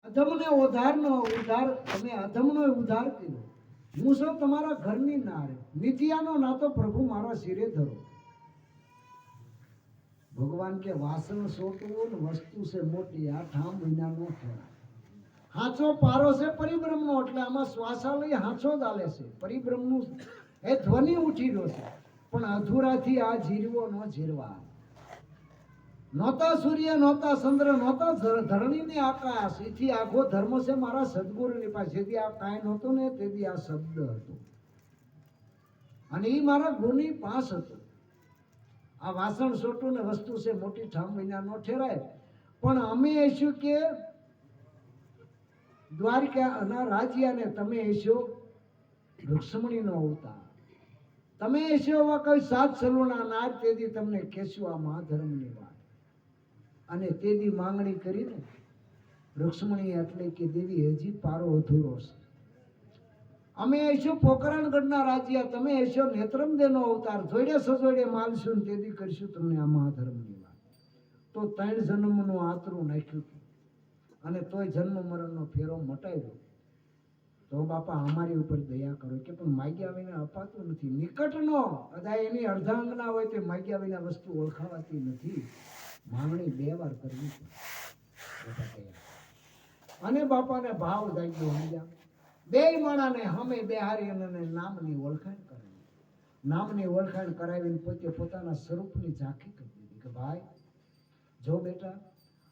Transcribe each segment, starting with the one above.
અધમને ઉધારનો ઉધાર, તમે અધમનો ઉધાર કર્યો. હું સૌ તમારા ઘરની નાર, નિધિયાનો નાતો પ્રભુ મારા શિરે ધરો. ભગવાન કે વાસણ સોટવું ને વસ્તુ છે મોટી, આ ઠામ વિના નો થયા. હાચો પારો છે પરિબ્રહ્મનો, એટલે આમાં શ્વાસાલય હાચો જ આલે છે. પરિબ્રહ્મનું એ ધ્વનિ ઉઠી રહ્યો છે, પણ અધૂરાથી આ જીરવો નો જીરવા. નહોતા સૂર્ય, નહોતા ચંદ્ર, નહોતા ધરણીની આકાશ, એથી આખો ધર્મ છે મારા સદગુરુની પાસે. જેથી આ કાંઈ નહોતું ને તેથી આ શબ્દ હતો, અને એ મારા ગુરુની પાસ હતો. આ વાસણ સોટું ને વસ્તુ છે મોટી, ઠામ વિના નો ઠેરાય. પણ અમે શું કે દ્વારિકા રાજ્યાને તમે એસો રૂક્ષ્મણીનો અવતાર, તમે એસો એવા કઈ સાત સલુણા નાર, તેથી તમને કહેશું આ મહાધર્મની વાત. અને તેદી માંગણી કરીને રૂક્ષ્મણી એટલે કે દેવી હજી પારો અધૂરો છે. અમે એસો પોકરણગઢના રાજ્ય, તમે એસો નેત્રમદેવનો અવતાર, જોડે સજોડે માલશું તેથી કરશું તમને આ મહાધર્મની વાત. તો 3 જન્મનું આતરું નાખ્યું હતું, અને તોય જન્મ મરણનો ફેરો મટાવ્યો. તો બાપા અમારી ઉપર દયા કરો કે પણ માગ્યા વિના અપાતું નથી. નિકટનો કદાચ એની અર્ધાંગના હોય તો માગ્યા વિના વસ્તુ ઓળખાવાતી નથી. માંગણી 2 વાર કરવી છે. અને બાપાને ભાવ જાગ્યો સમજ્યા. 2 માણાને હમે બેહારી અને નામની ઓળખાણ કરાવી. નામની ઓળખાણ કરાવીને પોતે પોતાના સ્વરૂપની ઝાંખી કરી દીધી કે ભાઈ જો બેટા,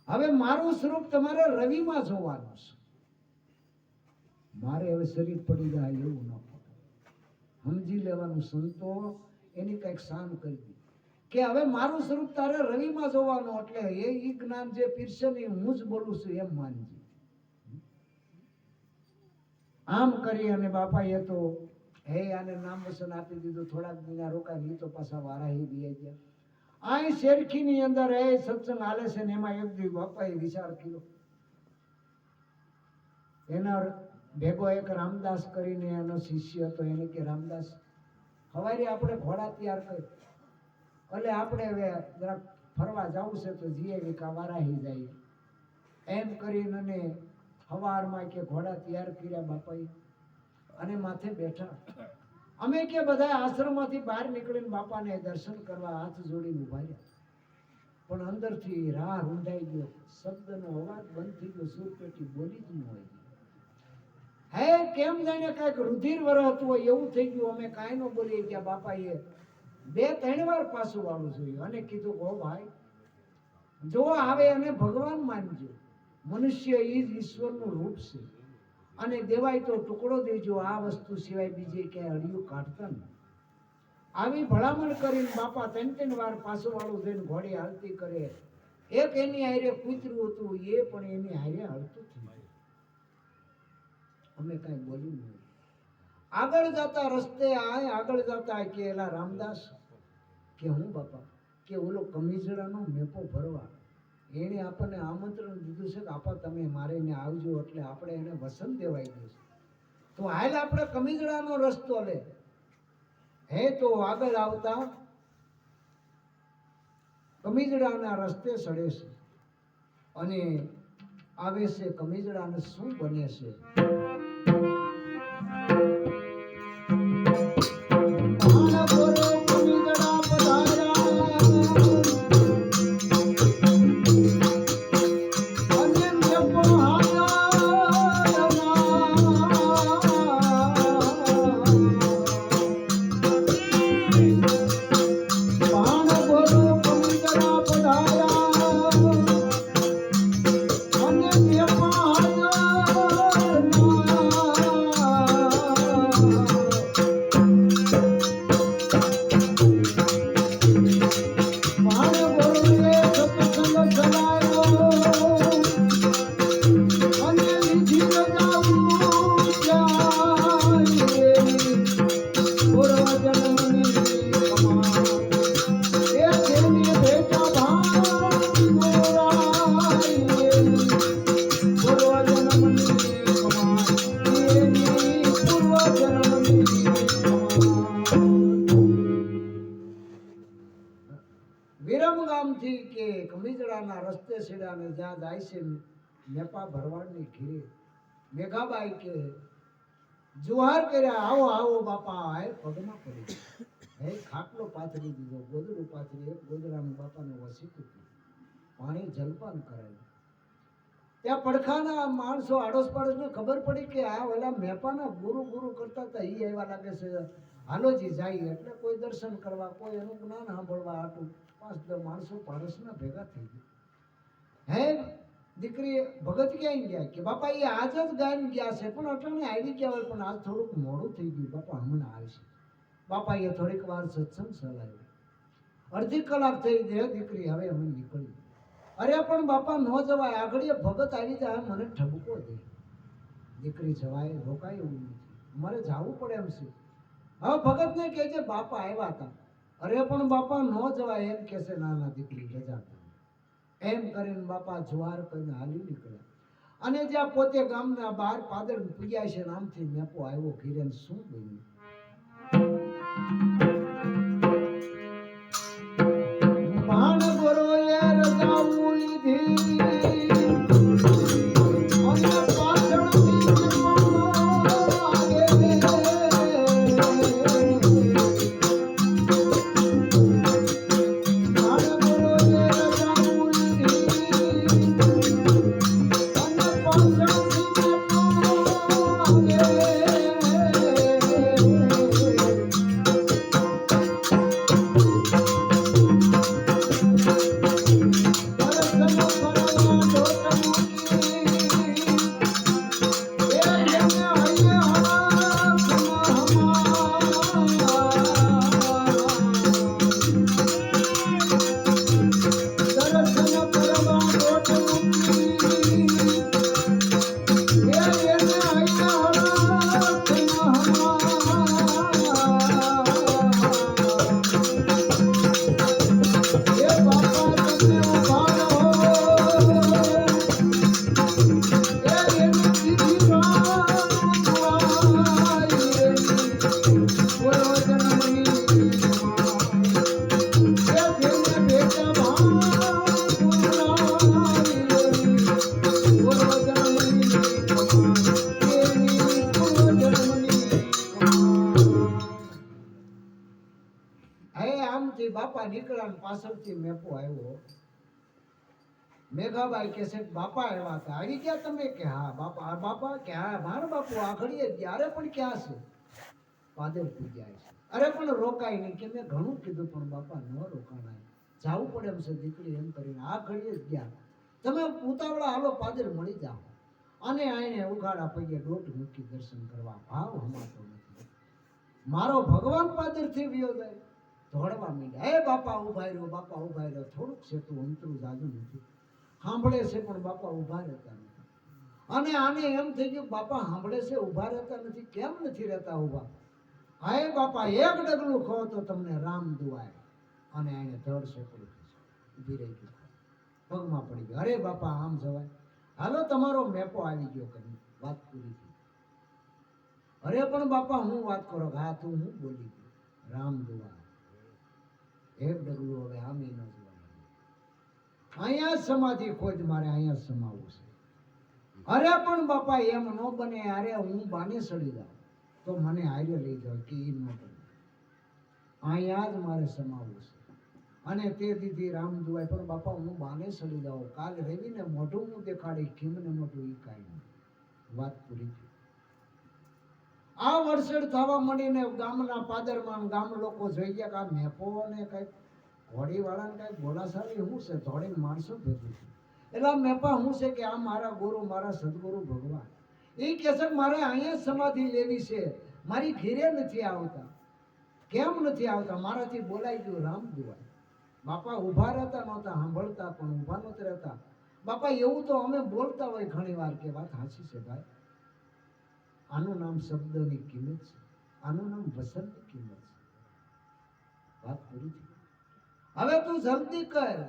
હવે મારું સ્વરૂપ તમારે રવિમાં જોવાનું છે. મારે હવે શરીર પડી જાય એવું ન પડે, સમજી લેવાનું. સંતો એની કંઈક શાન કરી દીધી કે હવે મારું સ્વરૂપ તારે રવિમાં જોવાનું, એટલે એ જ્ઞાન જે પીરશે ને હું જ બોલું છું એમ માનજે. આમ કરી અને બાપાએ તો હે આને નામ વસન આપી દીધું. થોડાક દિના રોકાય, તો પાછા વારાહી દઈ ગયા. આ શેરખીની અંદર એ સત્સંગ હાલે છે ને એમાં એક દી બાપાએ વિચાર કર્યો. એના ભેગો એક રામદાસ કરીને એનો શિષ્ય હતો. એને કે રામદાસ, હવારે આપણે ઘોડા તૈયાર કરી, એટલે આપણે હવે જરાક ફરવા જવું છે તો જીએ વિકા વારાહી જાય. એમ કરીને અને હવારમાં કે ઘોડા તૈયાર કર્યા બાપાએ, અને માથે બેઠા. અમે કે બધા આશ્રમમાંથી બહાર નીકળીને બાપાને દર્શન કરવા હાથ જોડીને ઉભા રહ્યા. પણ અંદરથી રાહ રૂંધાઈ ગયો, શબ્દનો અવાજ બંધ થઈ ગયો, સુરપેટી બોલી જ ન હોય. હે કેમ જાણે કાંઈક રુધિર વરસતું હોય એવું થઈ ગયું. અમે કાંઈ ન બોલી ગયા. બાપાએ 2-3 વાર પાછું વાળું જોયું અને કીધું ઓ ભાઈ, જો આવે અને ભગવાન માનજો. મનુષ્ય એ જ ઈશ્વરનું રૂપ છે, અને દેવાય તો ટુકડો દેજો. આ વસ્તુ સિવાય બીજે ક્યાંય અડિયું કાઢતા નહીં. આવી ભલામણ કરીને બાપા 3-3 વાર પાછું વાળું થઈને ઘોડી હાલતી કરે. એક એની હારે કૂતરું હતું, એ પણ એની હારે હાલતું થયું. અમે કાંઈ બોલ્યું નહીં. આગળ જતા રસ્તે આગળ જતા કે એલા રામદાસ કે હું બાપા કે ઓલો કમીજડાનો મેપો ભરવા એને આપણને આમંત્રણ દીધું છે કે આપા તમે મારે ને આવજો, એટલે આપણે એને વસન દેવાઈ દઈશું. તો હાલ આપણે કમીજડાનો રસ્તો લે. હે તો આગળ આવતા કમીજડાના રસ્તે સડે છે અને આવે છે. કમીજડાને શું બને છે? વિરમગામથી કે કમીજડાના રસ્તે છેડાને જ્યાં જાય છે મેપા ભરવાડની ઘીરે મેઘાબાઈ કે જુહાર કર્યા, આવો આવો બાપા. હે પગમાં પડી, હે ખાટલો પાથરી દીધો, ગોદડું પાથરી, એક ગોદડાનું બાપાને વસીતું પાણી જલપાન કરાયું. ત્યાં પડખાના માણસો આડોશ પાડોશને ખબર પડી કે આ ઓલા મેપાના ગુરુ ગુરુ કરતા હતા, ઈ આવ્યા લાગે છે, હાલોજી જાય. એટલે કોઈ દર્શન કરવા, કોઈ એનું જ્ઞાન સાંભળવા આટલું 5-10 માણસો પાડોશના ભેગા થઈ ગયા. હે દીકરી ભગત ક્યાંય ગયા? કે બાપા એ આજ જ ગાયન ગયા છે, પણ અટાણે આવી ગયા હોય, પણ આજ થોડુંક મોડું થઈ ગયું, બાપા હમણાં આવશે. બાપા એ થોડીક વાર સત્સંગ ચલાવ્યો, અડધી કલાક થઈ ગઈ, દીકરી હવે અમે નીકળી. અરે પણ બાપા ન જવાય, આગળ ભગત આવી જાય, મને ઠબકો દે. દીકરી જવાય, રોકાય એવું નથી, અમારે જવું પડે એમ છે. હવે ભગતને કહે છે બાપા આવ્યા હતા. અરે પણ બાપા ન જવાય, એમ કે છે ના ના દીકરી રજા કર. એમ કરીને બાપા જુવાર કરીને હાલી નીકળ્યા. અને જ્યાં પોતે ગામના બહાર પાદર પૂગ્યા છે, નામથી મેપો આવ્યો ઘીરે. શું બન્યું? માણ ગોરોએ રજાઓ લીધી અને પાછળથી મેપો આગે. બાપા નીકળ્યા, પાછળથી મેપો આવ્યો. મેઘાબાઈ કે છે બાપા આવ્યા હતા. આવી ગયા તમે? કે હા. બાપા બાપા કે હા. માર બાપુ આખડીએ ત્યારે પણ ક્યાં છે? પાદર પૂજ્યા છે. અરે પણ રોકાય નહીં. કે મેં ઘણું કીધું પણ બાપા ન રોકાણાય, જવું પડે એમ છે. દીકરી એમ કરીને આ ઘડીએ જ ગયા. તમે ઉતાવળા હાલો, પાદર મળી જાઓ. અને આઈને ઉઘાડા પગે દોટ મૂકી દર્શન કરવા. ભાવ હમાતો નથી. મારો ભગવાન પાદરથી વિયો જાય, દોડવા માંડ્યા. હે બાપા ઉભા રહ્યો, બાપા ઉભા રહ્યો. થોડુંક છે તું અંતરું જાજુ નથી, સાંભળે છે પણ બાપા ઉભા રહેતા નથી. અને આને એમ થઈ ગયું બાપા સાંભળે છે, ઉભા રહેતા નથી, કેમ નથી રહેતા ઉભા? હા બાપા એક ડગલું ખો તો તમને રામ દુઆય. અને આને ધડ સોપડી ઊભી રહી ગઈ, પગમાં પડી ગઈ. અરે બાપા આમ જવાય? હાલો તમારો મેપો આવી ગયો કરી વાત પૂરી થઈ. અરે પણ બાપા હું વાત કરો? હા તું હું બોલી ગયો? રામ દુઆ. એક ડગલું હવે આમ ન જોવાનું. અહીંયા સમાધિ ખોજ, મારે અહીંયા સમાવું છે. અરે પણ બાપા એમ ન બને. અરે હું બાને સડી જાઉં તો મને હારે લઈ જાવ, કે એ ન બને. અહીંયા જ મારે સમાવું છે. અને તે દીધી રામ દુઆય. પણ બાપા હું બાને સડી જાઉં, કાલ રવિને મોઢું હું દેખાડી, કિમને મોઢું ઈ કાંઈ નહીં. વાત પૂરી થઈ. આ વરસડ થવા મળીને ગામના પાદરમાં ગામ લોકો જોઈ ગયા કે આ મેપો ને કઈક ઘોડીવાળાને કઈક ઘોડાસારી શું છે, ધોડીને માણસો ભેગું છે. એટલે મેપા શું છે કે આ મારા ગુરુ, મારા સદગુરુ ભગવાન એ કહે છે મારે અહીંયા સમાધિ લેવી છે, મારી ઘીરે નથી આવતા. કેમ નથી આવતા? મારાથી બોલાઈ ગયું રામ દુઆ. બાપા ઊભા રહેતા નહોતા, સાંભળતા પણ ઊભા નહોતા રહેતા. બાપા એવું તો અમે બોલતા હોય ઘણી વાર કે વાત સાચી છે ભાઈ, આનું નામ શબ્દની કિંમત છે, આનું નામ વસનની કિંમત છે. વાત પૂરી થઈ. હવે તું જલ્દી કર,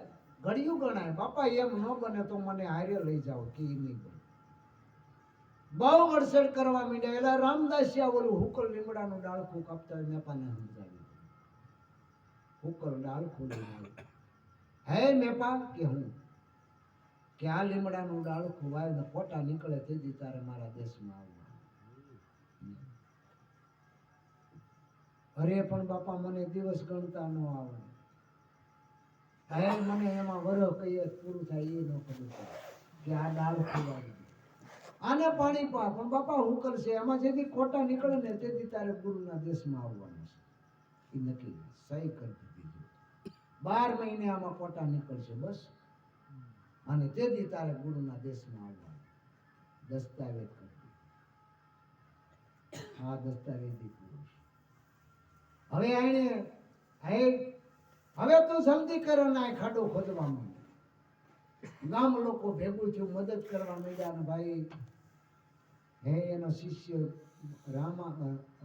ઘડિયું ગણાય. બાપા એમ ન બને તો મને હારે લઈ જાઓ, કે એ નહીં બને. બહુ અડસડ કરવા માંડ્યા. એટલે રામદાસિયા ઓલું હુકલ લીમડાનું ડાળખું કાપતા મેપાને સમજાવ્યું. હુકલ ડાળખું લીમડું. હે મેપા કે હું કે આ લીમડાનું ડાળખું વાવીને ફોટા નીકળે તેથી તારે મારા દેશમાં આવવાનું. અરે પણ બાપા મને દિવસ ગણતા ન આવે. હવે મને એમાં વરહ કહીએ પૂરું થાય એ ન ખબર પડે કે આ ડાળખું વાવી આને પાણી પા. પણ બાપા હું કરશે એમાં જેથી ખોટા નીકળે ને તેથી તારે ગુરુના દેશમાં આવવાનું છે. એ નક્કી સહી કરી દીધી. 12 મહિને આમાં ખોટા નીકળશે બસ. અને તેથી તારે ગુરુના દેશમાં આવવાનું દસ્તાવેજ કરી દીધો. હા દસ્તાવેજી પુરુષ. હવે આને હવે તો જલ્દી કરો ને આ ખાડો ખોદવા માંડ્યો. ગામ લોકો ભેગું થયું મદદ કરવા માંડ્યા ને ભાઈ હે એનો શિષ્ય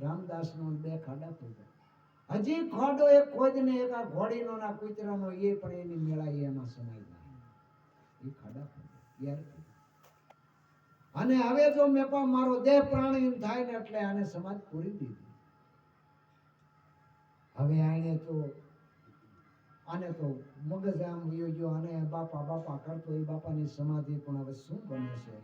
રામદાસનો 2 ખાડા ખોદ્યા. હજી ખાડો એક ખોદને એક આ ઘોડીનો ના કૂતરાનો એ પણ એની મેળાએ એમાં સમાઈ જાય. એ ખાડા ખોદ્યા યાર. અને હવે જો મેપા મારો દેહ પ્રાણી થાય ને એટલે આને સમાજ પૂરી દીધી. હવે આને તો મગજ આમ વયો ગયો અને બાપા બાપા કરતો એ બાપાની સમાધિ પણ હવે શું બને છે.